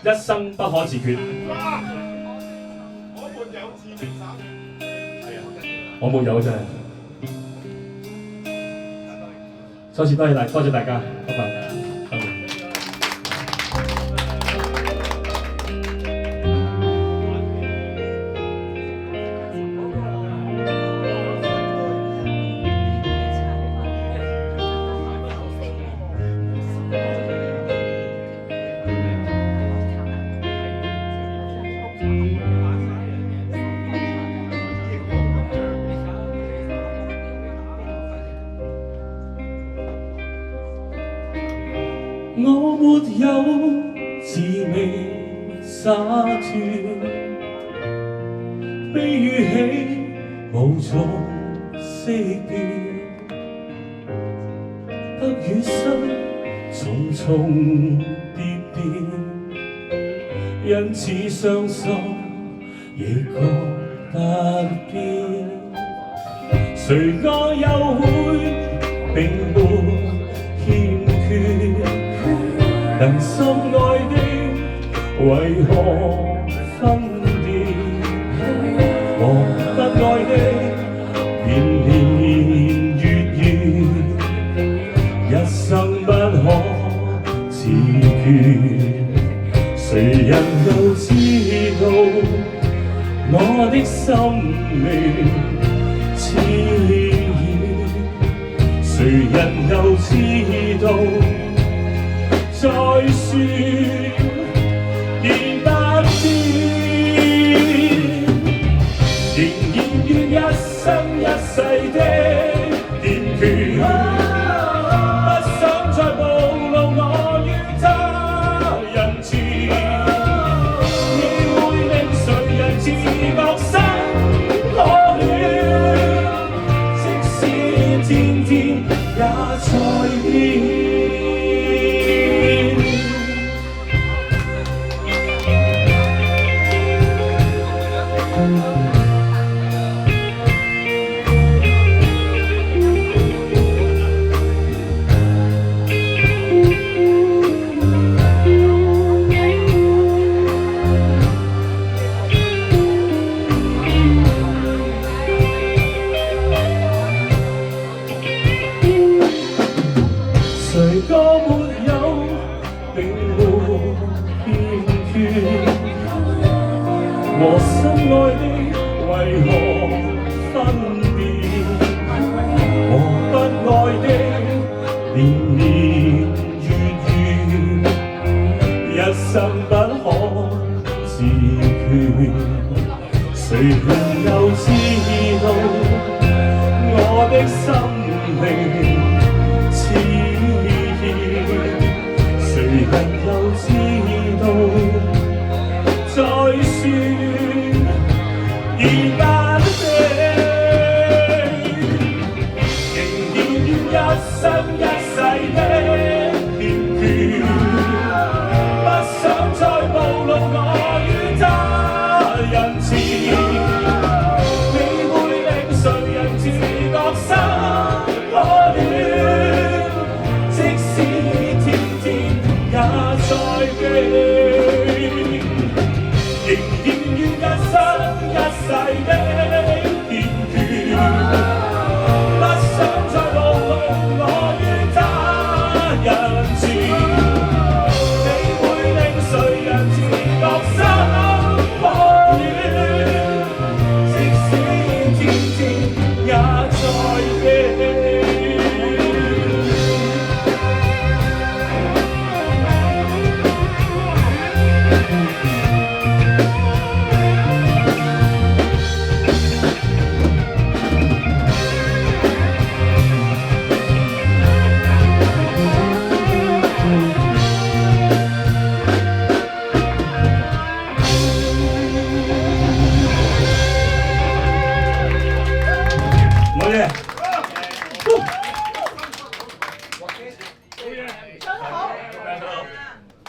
一生不可自決。我沒有自決手。係啊，我沒有真係。再次多謝大家，拜拜。我沒有自命灑脫，悲與喜無從識別，得與失重重疊疊，因此傷心亦覺得變。誰個又會並沒欠缺？能心愛的為何分別？和不愛的年年月月，一生不可自決。誰人又知道我的心亂痴意？誰人又知道？再說已不變，仍然願一生一世的堅決，不想再暴露我於他人前，你會令誰人自覺生可戀，即使天天也在變。誰個沒有並沒欠缺？和心愛的為何分別？和不愛的年年月月，一生不可自決。誰人又知道我的心靈？誰人又知道？再說已不變，仍然願一生一世的堅決，不想再暴露我於他